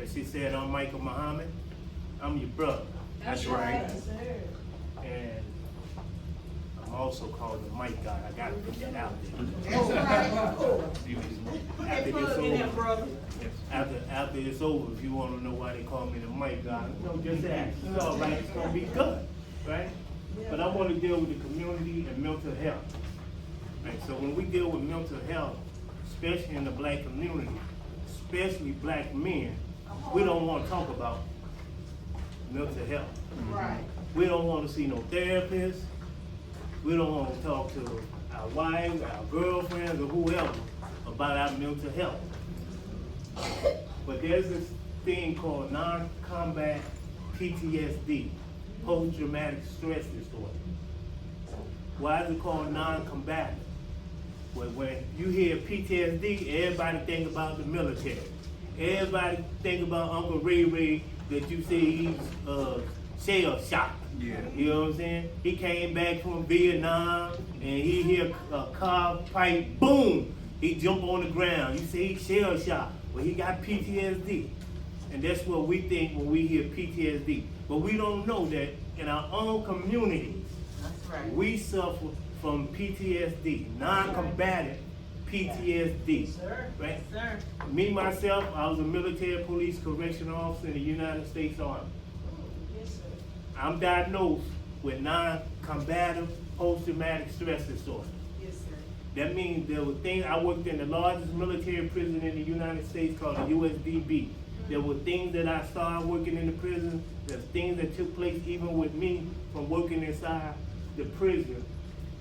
And she said, I'm Michael Muhammad. I'm your brother. That's right. And I'm also called the MicGod. I gotta put that out there. That's right. After Plug this in there, over, brother. after it's over, if you want to know why they call me the MicGod, no, just ask. It's all right. It's gonna be good, right? But I want to deal with the community and mental health. Right? So when we deal with mental health, especially in the black community, especially black men, we don't want to talk about mental health. Right. We don't want to see no therapist. We don't want to talk to our wives, our girlfriends, or whoever about our mental health. But there's this thing called Non Combat PTSD, post-traumatic stress disorder. Why is it called non-combatant? Well, when you hear PTSD, everybody think about the military. Everybody think about Uncle Ray that you say he's shell shocked. Yeah. You know what I'm saying? He came back from Vietnam and he hear a car pipe, boom, he jump on the ground. You say he's shell shocked. Well, he got PTSD. And that's what we think when we hear PTSD. But we don't know that in our own communities, That's right. we suffer from PTSD, non-combatant PTSD. Sir. Right? Sir. Me, myself, I was a military police correctional officer in the United States Army. Yes, sir. I'm diagnosed with non-combative post-traumatic stress disorder. Yes, sir. That means there were things, I worked in the largest military prison in the United States called the USDB. There were things that I saw working in the prison. There's things that took place even with me from working inside the prison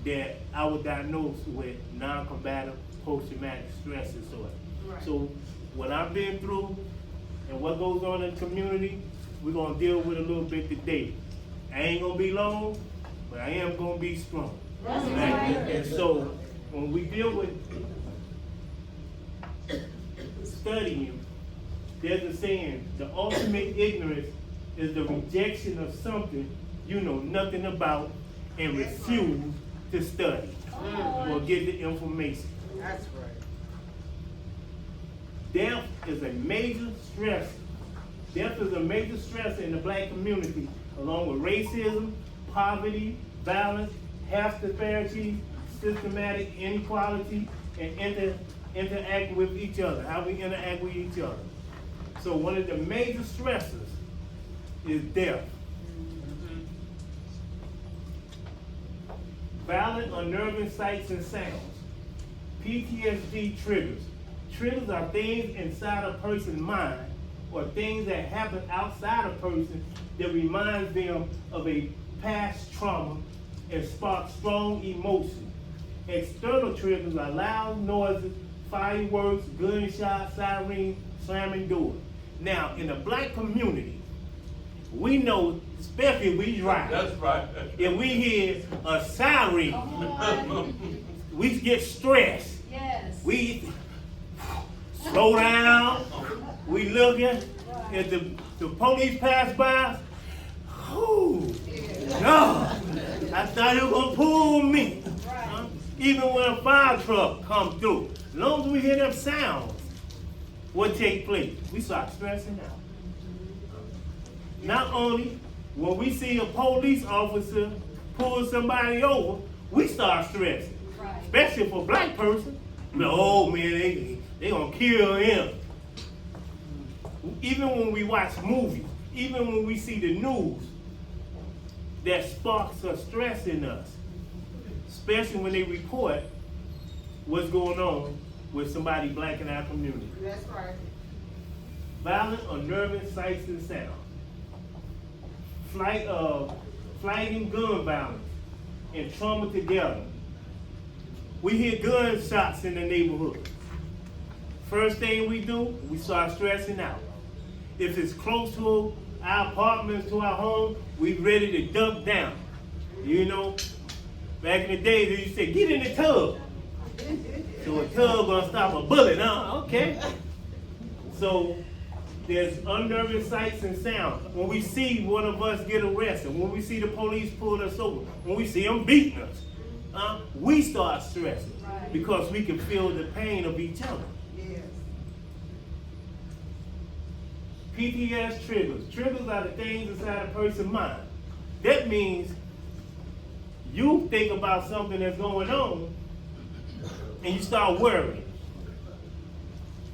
that I was diagnosed with non-combative post-traumatic stress disorder. Right. So what I've been through and what goes on in the community, we're gonna deal with a little bit today. I ain't gonna be long, but I am gonna be strong. That's Right? right. And so when we deal with studying, there's a saying, the ultimate ignorance is the rejection of something you know nothing about and refuse to study or get the information. That's right. Death is a major stress. Death is a major stressor in the black community, along with racism, poverty, violence, health disparities, systematic inequality, and interact with each other, how we interact with each other. So one of the major stressors is death. Violent, unnerving sights and sounds. PTSD triggers. Triggers are things inside a person's mind or things that happen outside a person that reminds them of a past trauma and spark strong emotion. External triggers are loud noises, fireworks, gunshots, sirens, slamming doors. Now, in the black community, we know, especially if we drive, That's right. if we hear a siren, we get stressed. Yes. We slow down. We looking. If the police pass by, whoo, no, I thought you were gonna pull me. Huh? Even when a fire truck come through, as long as we hear them sounds, what take place? We start stressing out. Not only when we see a police officer pull somebody over, we start stressing. Right. Especially for a black person. Oh man, they gonna kill him. Even when we watch movies, even when we see the news, that sparks a stress in us. Especially when they report what's going on with somebody black in our community. That's right. Violent, unnerving sights and sounds. Flight and gun violence and trauma together. We hear gunshots in the neighborhood. First thing we do, we start stressing out. If it's close to our apartments, to our home, we ready to duck down. You know, back in the day, they used to say, get in the tub. So a tub gonna stop a bullet, huh? Okay. So there's unnerving sights and sounds. When we see one of us get arrested, when we see the police pull us over, when we see them beating us, we start stressing because we can feel the pain of each other. Yes. PTS triggers. Triggers are the things inside a person's mind. That means you think about something that's going on and you start worrying.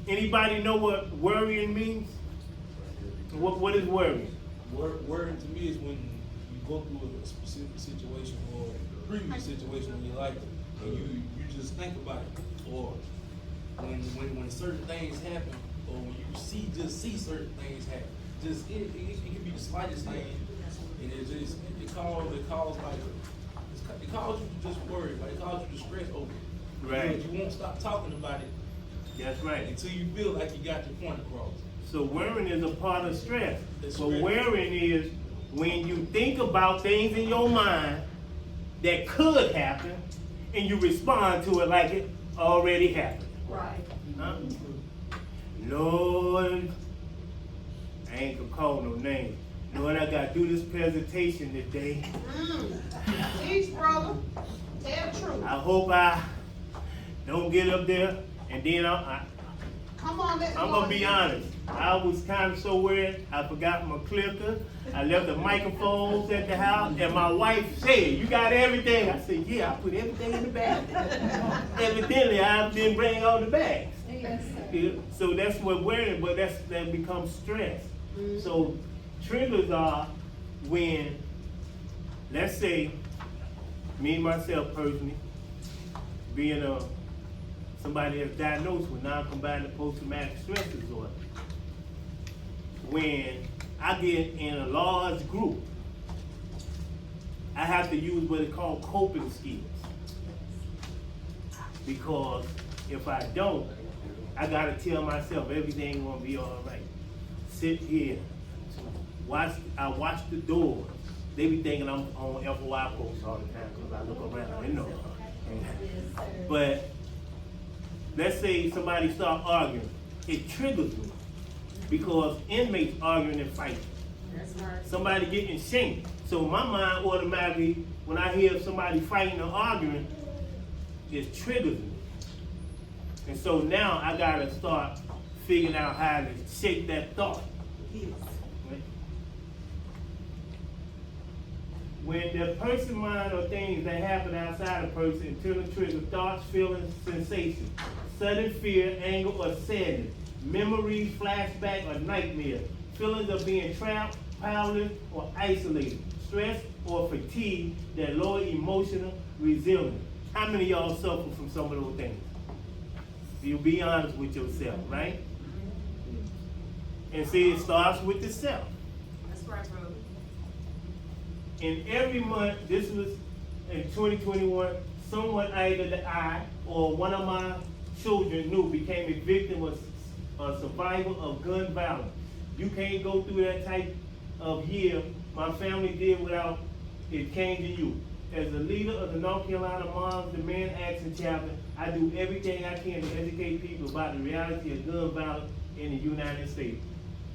Anybody know what worrying means? What is worrying? Worrying to me is when you go through a specific situation or a previous situation in your life and you just think about it, or when certain things happen, or when you see certain things happen. Just it can be the slightest thing, and it causes you to just worry, like it causes you to stress over it. Right. You won't stop talking about it. That's right. Until you feel like you got your point across. So worrying is a part of stress. That's But stress. worrying is when you think about things in your mind that could happen and you respond to it like it already happened. Right. Huh? Lord, I ain't gonna call no names. Lord, I gotta do this presentation today. Teach, brother. Tell the truth. I hope I don't get up there and then Come on, let's I'm gonna be honest. I was kind of so worried. I forgot my clicker. I left the microphones at the house, and my wife said, "You got everything?" I said, "Yeah, I put everything in the bag." Evidently, I didn't bring all the bags. Yeah, so that's what worrying, but that becomes stress. So triggers are when, let's say, me myself personally, being somebody that's diagnosed with non-combatant post-traumatic stress disorder. When I get in a large group, I have to use what is called coping skills. Because if I don't, I gotta tell myself everything gonna be all right. Sit here, I watch the doors. They be thinking I'm on FOI posts all the time because I look around, you know. But let's say somebody start arguing, it triggers me because inmates arguing and fighting. That's right. Somebody getting shanked. So my mind automatically, when I hear somebody fighting or arguing, it triggers me. And so now I gotta start figuring out how to shake that thought. When the person mind or things that happen outside a person internal trigger thoughts, feelings, sensations, sudden fear, anger, or sadness, memories, flashback, or nightmare, feelings of being trapped, powerless, or isolated, stress or fatigue that lower emotional resilience. How many of y'all suffer from some of those things? You be honest with yourself, right? And see, it starts with the self. That's right, brother. And every month, this was in 2021, someone either I or one of my children knew became a victim of a survivor of gun violence. You can't go through that type of year my family did without it changing you. As a leader of the North Carolina Moms Demand Action Chapter, I do everything I can to educate people about the reality of gun violence in the United States.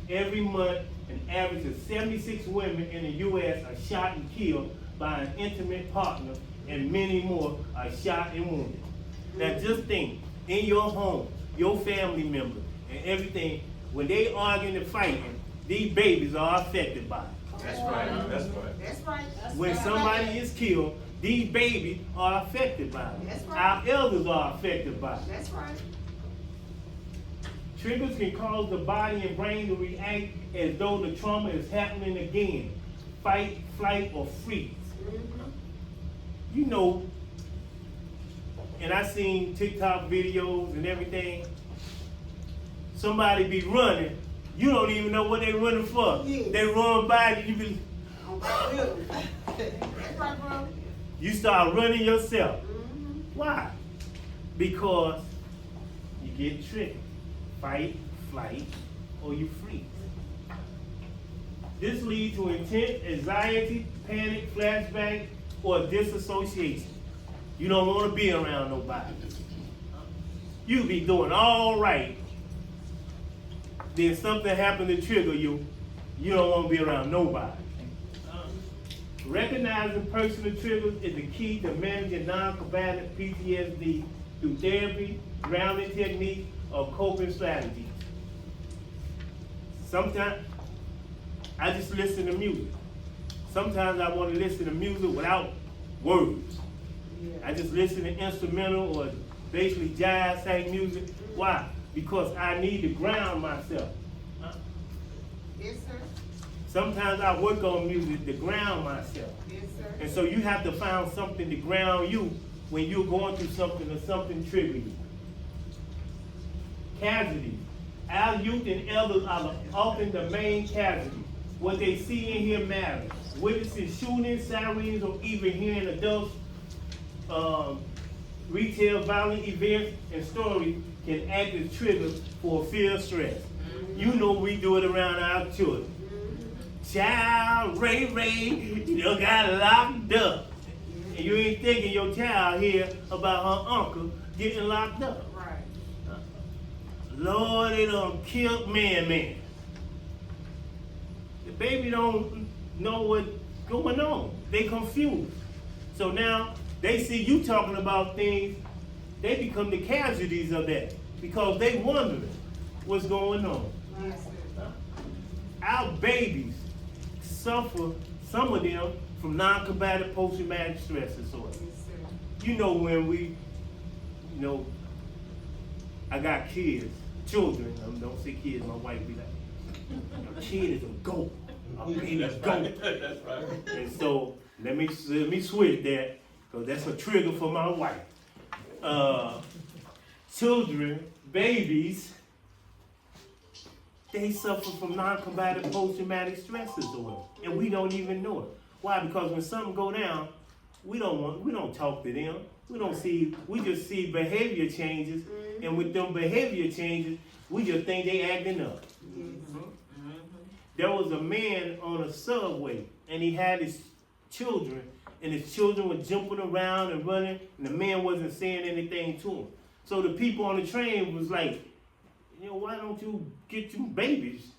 Every month, an average of 76 women in the U.S. are shot and killed by an intimate partner, and many more are shot and wounded. Now just think, in your home, your family members, and everything, when they arguing and fighting, these babies are affected by it. That's right. That's right. That's right. When somebody is killed, these babies are affected by it. That's right. Our elders are affected by it. That's right. Triggers can cause the body and brain to react as though the trauma is happening again. Fight, flight, or freeze. You know, and I seen TikTok videos and everything. Somebody be running, you don't even know what they running for. Yeah. They run by you, That's right, brother. you start running yourself. Why? Because you get triggered. Fight, flight, or you freeze. This leads to intense anxiety, panic, flashback, or disassociation. You don't want to be around nobody. You be doing all right. Then something happened to trigger you. You don't want to be around nobody. Recognizing personal triggers is the key to managing non-combatant PTSD through therapy, grounding techniques, or coping strategies. Sometimes I just listen to music. Sometimes I want to listen to music without words. I just listen to instrumental or basically jazz type music. Why? Because I need to ground myself. Yes, sir. Sometimes I work on music to ground myself. Yes, sir. And so you have to find something to ground you when you're going through something or something triggers you. Casualties. Our youth and elders are often the main casualties. What they see and hear matters. Witnessing shootings, sirens, or even hearing adults retail violent events and stories can act as triggers for fear stress. You know we do it around our children. Child, Ray, you done got locked up. And you ain't thinking your child here about her uncle getting locked up. Right. Lord, they done killed man. The baby don't know what's going on. They confused. So now they see you talking about things, they become the casualties of that because they wondering what's going on. Yes, sir. Our babies suffer, some of them, from non-combative post-traumatic stress disorder. Yes, sir. You know when I got kids, children, don't say kids, my wife be like, a kid is a goat, a baby is a goat. That's right. And so, let me switch that, because that's a trigger for my wife. Children, babies, they suffer from non-combative post-traumatic stress disorder, and we don't even know it. Why? Because when something go down, we don't talk to them. We just see behavior changes, and with them behavior changes, we just think they acting up. There was a man on a subway, and he had his children, and his children were jumping around and running, and the man wasn't saying anything to him. So the people on the train was like, why don't you get you babies?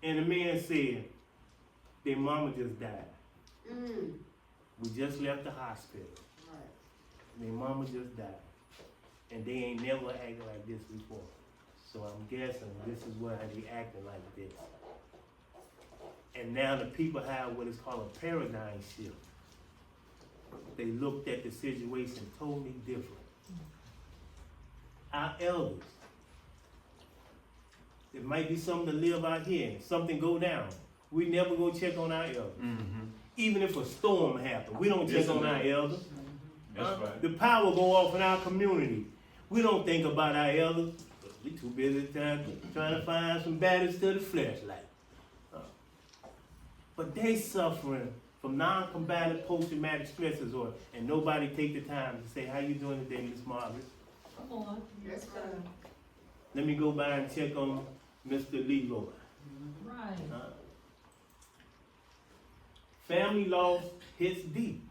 And the man said, their mama just died. We just left the hospital. Right. Their mama just died. And they ain't never acted like this before. So I'm guessing this is why they acting like this. And now the people have what is called a paradigm shift. They looked at the situation totally different. Our elders, it might be something to live out here, something go down. We never go check on our elders. Even if a storm happens, we don't check on our elders. That's right. The power go off in our community. We don't think about our elders. We too busy trying to find some batteries to the flashlight. But they suffering from non-combative post-traumatic stress disorder, and nobody take the time to say, how you doing today, Miss Margaret? Come on. Yes, sir. Let me go by and check on Mr. Leroy. Right. Family loss hits deep.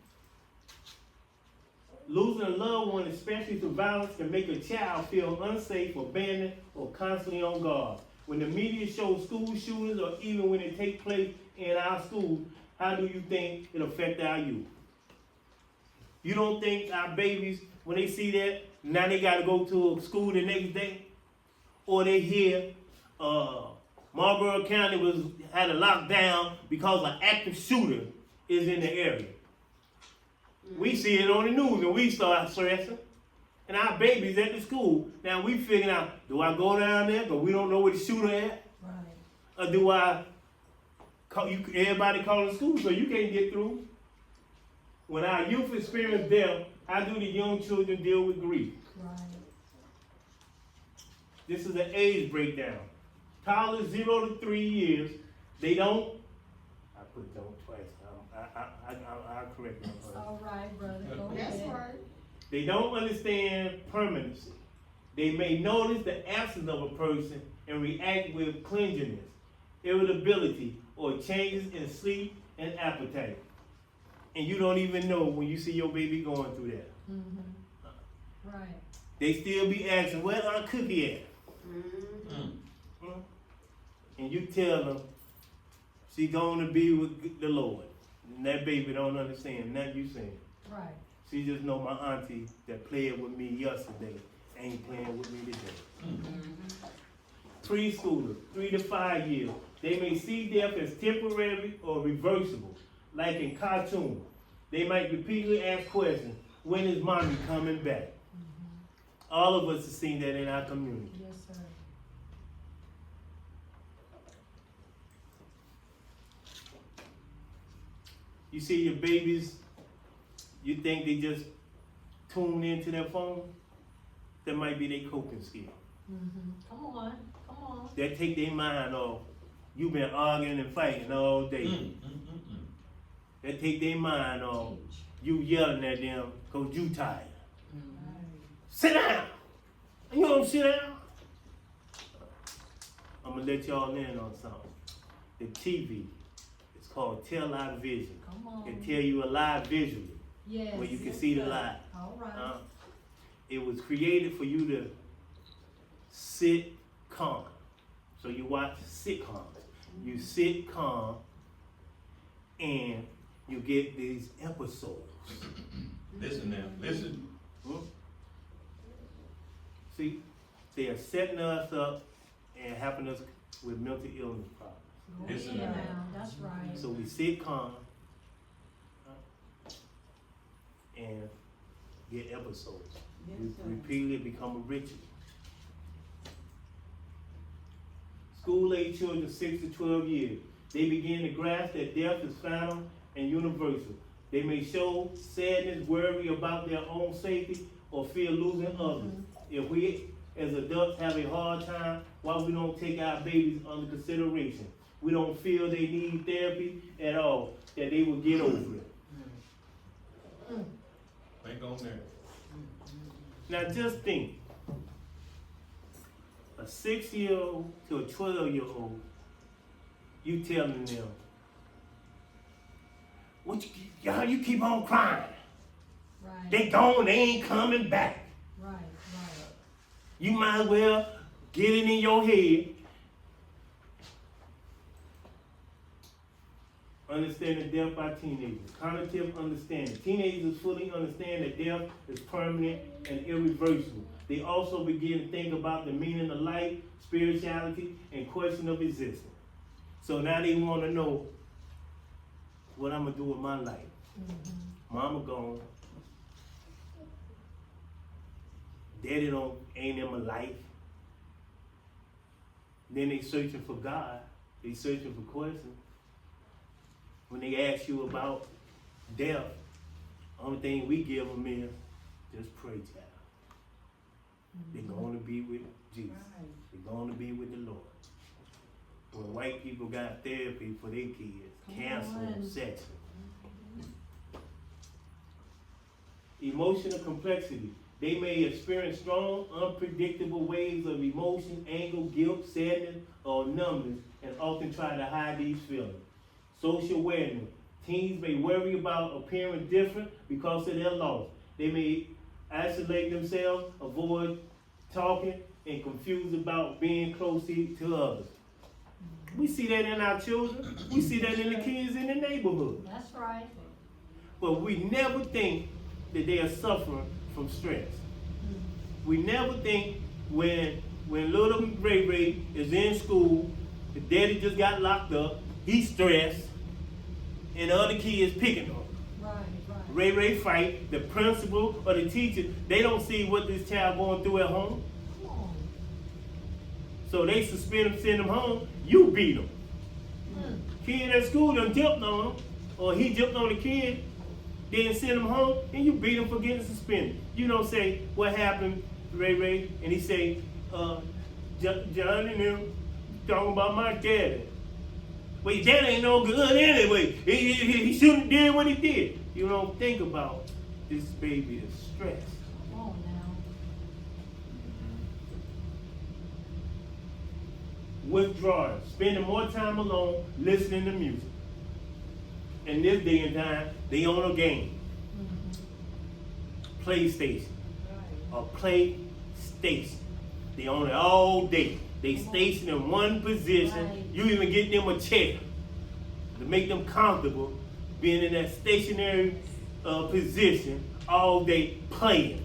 Losing a loved one, especially through violence, can make a child feel unsafe, abandoned, or constantly on guard. When the media shows school shootings, or even when it takes place in our school, how do you think it affects our youth? You don't think our babies, when they see that, now they got to go to school the next day? Or they hear Marlboro County had a lockdown because an active shooter is in the area. We see it on the news and we start stressing. And our babies at the school, now we figuring out, do I go down there because we don't know where the shooter at? Right. Or do I call everybody calling the school so you can't get through? When our youth experience death, how do the young children deal with grief? Right. This is an age breakdown. Toddlers 0 to 3 years, they don't, I put don't twice, I'll correct them. All right, brother. Go That's ahead. right. They don't understand permanency. They may notice the absence of a person and react with clinginess, irritability, or changes in sleep and appetite. And you don't even know when you see your baby going through that. Right. They still be asking, where Aunt Cookie at? And you tell them she going to be with the Lord. And that baby don't understand nothing you saying. Right. She just know my auntie that played with me yesterday ain't playing with me today. Preschoolers, 3 to 5 years. They may see death as temporary or reversible, like in cartoons. They might repeatedly ask questions, when is mommy coming back? All of us have seen that in our community. Yes, sir. You see your babies, you think they just tune into their phone? That might be their coping skill. Come on, come on. That take their mind off. You've been arguing and fighting all day. That take their mind off. You yelling at them because you tired. Sit down. You don't sit down. I'm going to let y'all in on something. The TV, it's called television. Come on. It tell you a lie visually, Yes. where you can yes, see the sir. lie. All right. It was created for you to sit calm. So you watch sitcoms. You sit calm and you get these episodes. Listen now, listen. See, they are setting us up and helping us with mental illness problems. Go Listen ahead now. now. That's right. So we sit calm and get episodes. Repeatedly become a ritual. School-age children 6 to 12 years, they begin to grasp that death is final and universal. They may show sadness, worry about their own safety, or fear losing others. If we as adults have a hard time, why we don't take our babies under consideration? We don't feel they need therapy at all, that they will get over it. Think on there. Now just think, a 6-year-old to a 12-year-old, you telling them, y'all, you keep on crying. Right. They gone, they ain't coming back. Right, right. You might as well get it in your head. Understanding death by teenagers. Cognitive understanding. Teenagers fully understand that death is permanent and irreversible. They also begin to think about the meaning of life, spirituality, and question of existence. So now they want to know what I'm going to do with my life. Mama gone. Daddy ain't in my life. Then they searching for God. They searching for questions. When they ask you about death, only thing we give them is just pray, child. They're going to be with Jesus. They're going to be with the Lord. When white people got therapy for their kids, cancer and sex. Emotional complexity. They may experience strong, unpredictable waves of emotion, anger, guilt, sadness, or numbness, and often try to hide these feelings. Social awareness. Teens may worry about appearing different because of their loss. They may isolate themselves, avoid talking, and confused about being close to others. We see that in our children. We see that in the kids in the neighborhood. That's right. But we never think that they are suffering from stress. We never think when little Ray Ray is in school, the daddy just got locked up, he's stressed, and the other kids picking on him. Right, right. Ray Ray fight, the principal or the teacher, they don't see what this child going through at home. Come on. So they suspend him, send him home, you beat him. Kid at school done jumped on him, or he jumped on the kid, then send him home, and you beat him for getting suspended. You don't say, what happened, Ray Ray? And he say, John and them talking about my daddy. Well, your dad ain't no good anyway. He shouldn't have did what he did. You don't think about this baby is stressed. Come on now. Withdrawal, spending more time alone, listening to music. In this day and time, they own a game. PlayStation. Or PlayStation. They own it all day. They station in one position. Right. You even get them a chair to make them comfortable being in that stationary position all day playing.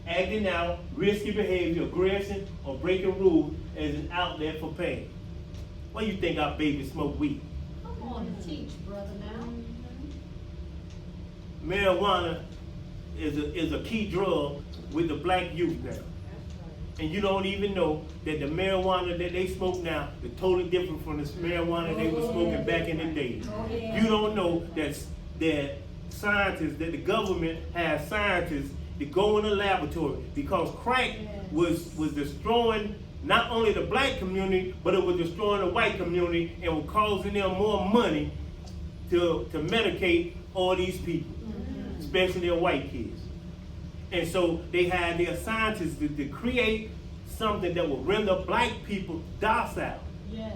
acting out, risky behavior, aggression, or breaking rules as an outlet for pain. Why you think our babies smoke weed? Come on, teach, brother, now. Marijuana is a key drug with the black youth now. And you don't even know that the marijuana that they smoke now is totally different from the marijuana they were smoking back in the day. You don't know that scientists, that the government has scientists that go in the laboratory because crack was destroying not only the black community, but it was destroying the white community and was causing them more money to medicate all these people, especially their white kids. And so they had their scientists to create something that will render black people docile. Yes.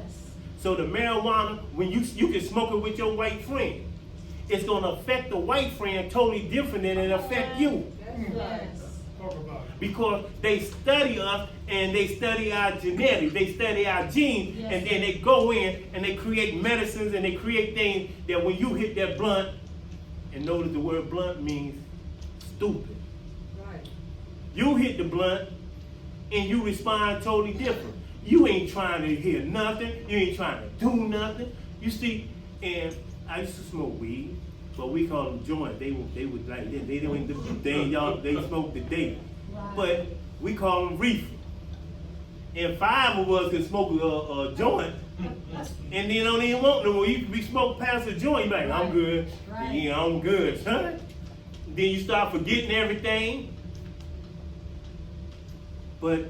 So the marijuana, when you can smoke it with your white friend, it's gonna affect the white friend totally different than it affect you. Yes. Because they study us and they study our genetics, they study our genes, Yes. and then they go in and they create medicines and they create things that when you hit that blunt, and notice the word blunt means stupid. Right. You hit the blunt and you respond totally different. You ain't trying to hear nothing, you ain't trying to do nothing. You see, and I used to smoke weed, but we call them joints. They was like this. They don't they smoke the day. Right. But we call them reefer. And 5 of us could smoke a joint, and then don't even want no more. We smoke past a joint, you be like, I'm good. Right. Yeah, I'm good, son. Then you start forgetting everything. But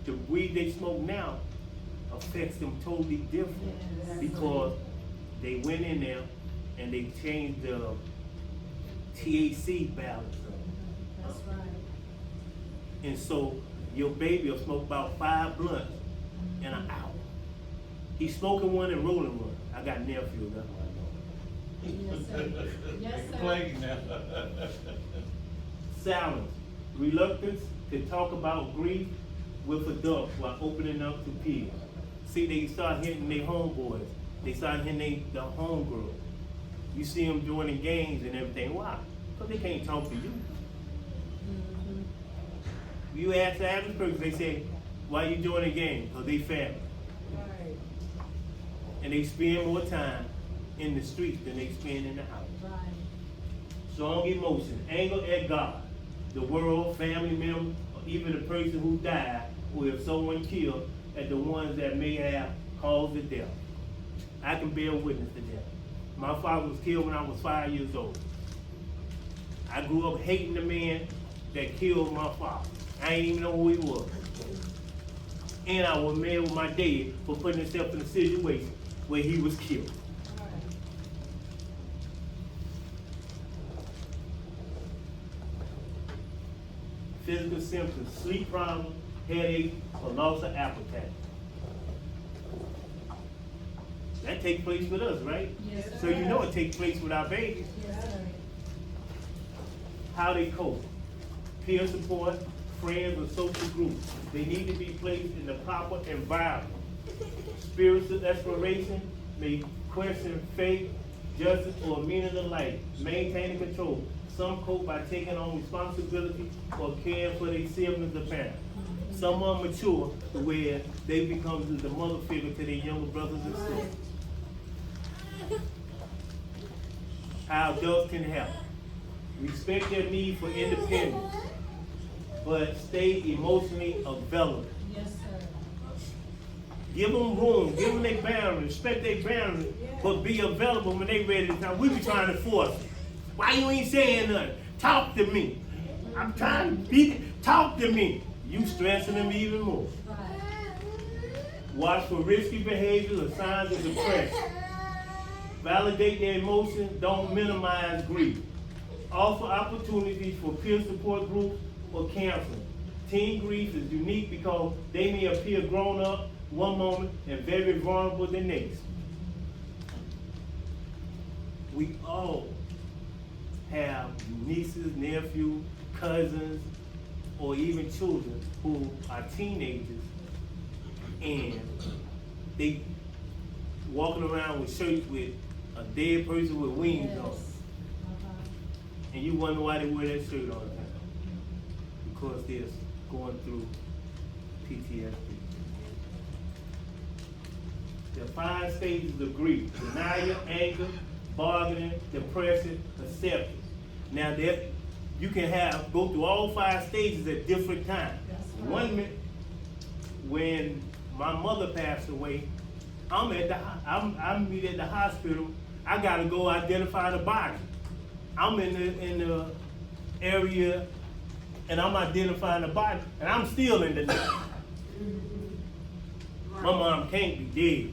the weed they smoke now affects them totally different Yes. because they went in there and they changed the THC balance of it. That's right. And so your baby will smoke about 5 blunts in an hour. He's smoking one and rolling one. I got nephews, that's why I know. Yes, sir. Yes, sir. Playing now. Silence, reluctance to talk about grief with adults while opening up to peers. See, they start hitting their homeboys. They start hitting the homegirls. You see them joining gangs and everything. Why? Because they can't talk to you. You ask the average person, they say, why you joining a gang? Because they family. Right. And they spend more time in the streets than they spend in the house. Right. Strong emotion, anger at God, the world, family member, or even the person who died, or if someone killed, at the ones that may have caused the death. I can bear witness to that. My father was killed when I was 5 years old. I grew up hating the man that killed my father. I didn't even know who he was. And I was mad with my dad for putting himself in a situation where he was killed. Physical symptoms, sleep problems, headache, or loss of appetite. That takes place with us, right? Yes, So you know it takes place with our babies. Yes, sir. How they cope. Peer support, friends or social groups. They need to be placed in the proper environment. Spiritual exploration may question faith, justice, or meaning of life. Maintaining control. Some cope by taking on responsibility or caring for their siblings or parents. Some are mature to where they become the mother figure to their younger brothers and sisters. How adults can help. Respect their need for independence, but stay emotionally available. Yes, sir. Give them room, give them their boundaries, respect their boundaries, but be available when they ready to talk. We be trying to force it. Why you ain't saying nothing? Talk to me. I'm trying to talk to me. You stressing them even more. Right. Watch for risky behaviors or signs of depression. Validate their emotions, don't minimize grief. Offer opportunities for peer support groups or counseling. Teen grief is unique because they may appear grown up one moment and very vulnerable the next. We all have nieces, nephews, cousins, or even children who are teenagers and they walking around with shirts with a dead person with wings on. Yes. And you wonder why they wear that shirt all the time. because they're going through PTSD. There are 5 stages of grief: denial, anger, bargaining, depression, acceptance. Now that you can go through all 5 stages at different times. That's right. One minute, when my mother passed away, I'm at the hospital. I gotta go identify the body. I'm in the area, and I'm identifying the body, and I'm still in the night. My mom can't be dead.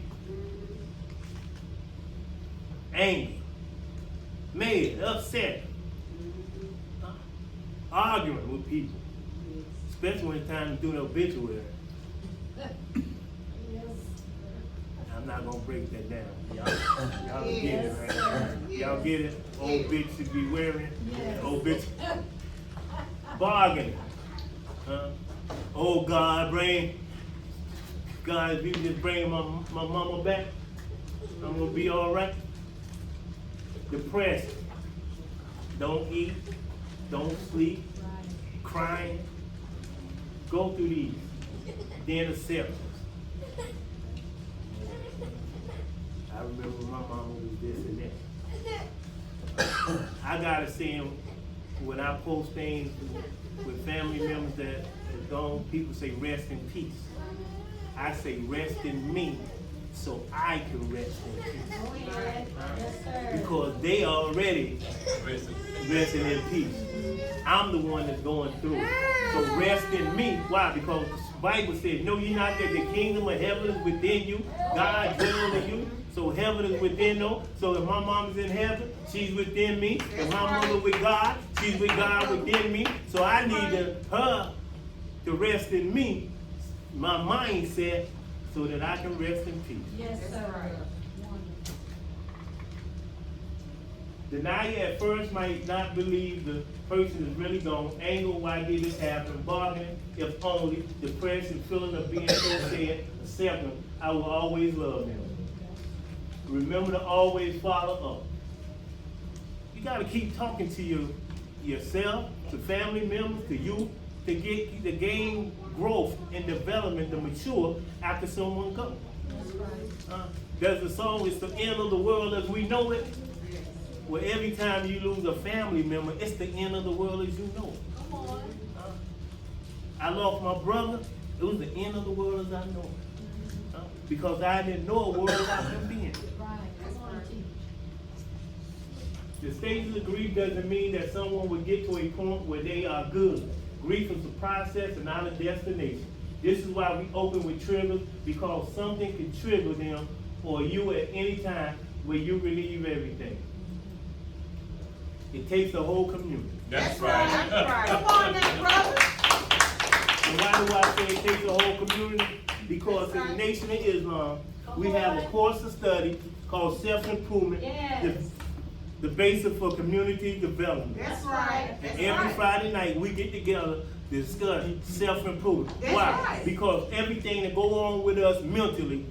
Angry, mad, upset, arguing with people, especially when it's time to do the obituary. Yes. I'm not gonna break that down. Y'all get it, right? Yes. Y'all get it? Old bitch should be wearing. Yes. Old bitch bargaining. Oh God, if you just bring my mama back, I'm gonna be all right. Depressed. Don't eat. Don't sleep. Right. Crying. Go through these. Then acceptance. I remember my mama was this and that. I gotta say, when I post things with family members that are gone, people say rest in peace. I say rest in me so I can rest in peace. Oh, yeah. Yes, sir. Because they already resting in peace. I'm the one that's going through it. So rest in me. Why? Because the Bible says, no, you're not that the kingdom of heaven is within you. God dwells in you. So heaven is within them. So if my mom is in heaven, she's within me. If my mother with God, she's with God within me. So I need her to rest in me, my mindset, so that I can rest in peace. Yes, sir. Wonderful. Denial at first might not believe the person is really gone. Anger, why did this happen? Bargaining, if only. Depression, feeling of being so sad. Acceptance, I will always love them. Remember to always follow up. You got to keep talking to yourself, to family members, to you, to gain growth and development, to mature after someone goes. That's right. There's a song, it's the end of the world as we know it. Well, every time you lose a family member, it's the end of the world as you know it. Come on. I lost my brother, it was the end of the world as I know it. Because I didn't know a world without him being there. Right. Come on, teach. The stages of grief doesn't mean that someone will get to a point where they are good. Grief is a process and not a destination. This is why we open with triggers, because something can trigger them or you at any time where you relieve everything. It takes the whole community. That's right. Come on now, brother. And why do I say it takes the whole community? Because in the Nation of Islam, we have a course of study called Self-Improvement, Yes. the basis for community development. That's right. And every Friday night, we get together to discuss self-improvement. That's Why? right. Because everything that go on with us mentally,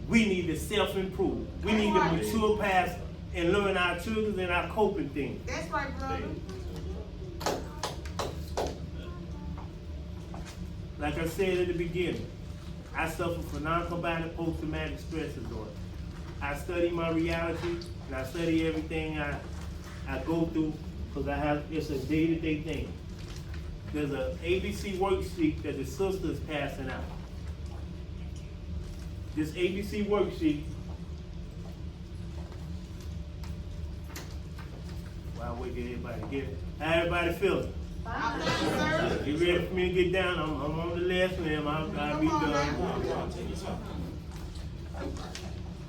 we need to self-improve. We need to mature past and learn our triggers and our coping things. That's right, brother. Like I said at the beginning, I suffer from non-combatant post-traumatic stress disorder. I study my reality and I study everything I go through because it's a day-to-day thing. There's a ABC worksheet that the sister is passing out. This ABC worksheet, while we get everybody to get it, how everybody feeling? I'm thank you, sir. You ready for me to get down? I'm on the last name. I'll be done.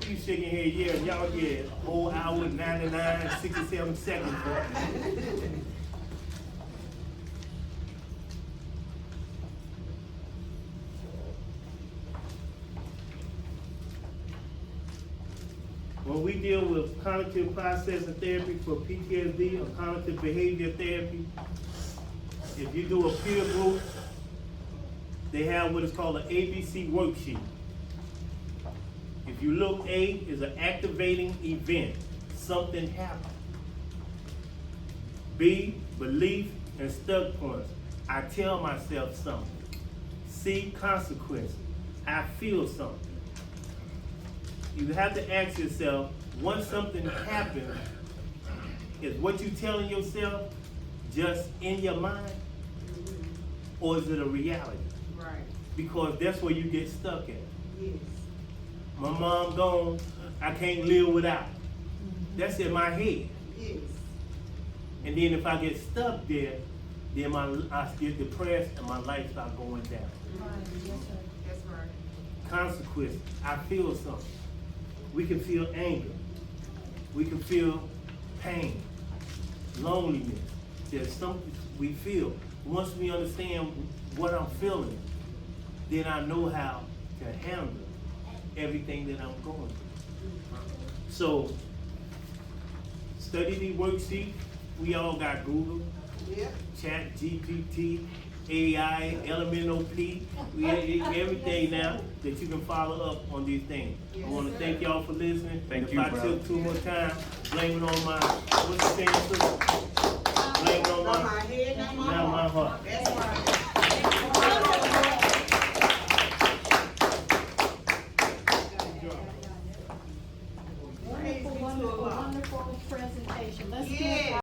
You shaking your head, yeah, y'all get a whole hour, 99, 67 seconds. When we deal with cognitive processing therapy for PTSD or cognitive behavior therapy, if you do a peer group, they have what is called an ABC worksheet. If you look, A is an activating event. Something happened. B, belief and stuck points. I tell myself something. See consequences. I feel something. You have to ask yourself, once something happens, is what you telling yourself just in your mind? Or is it a reality? Right. Because that's where you get stuck at. Yes. My mom gone, I can't live without. That's in my head. Yes. And then if I get stuck there, then I get depressed and my life start going down. Right, yes, sir. That's right. Consequences. I feel something. We can feel anger. We can feel pain, loneliness. There's something we feel. Once we understand what I'm feeling, then I know how to handle everything that I'm going through. So, study the worksheet. We all got Google, Yep. Chat, GPT, AI, Elemental P. We have everything now that you can follow up on these things. I Yes, want to sir. thank y'all for listening. Thank if you, I brother. took too much time, blame it on my, what's the saying, sister? Blame it on Not my my, head, not my not my heart. heart. That's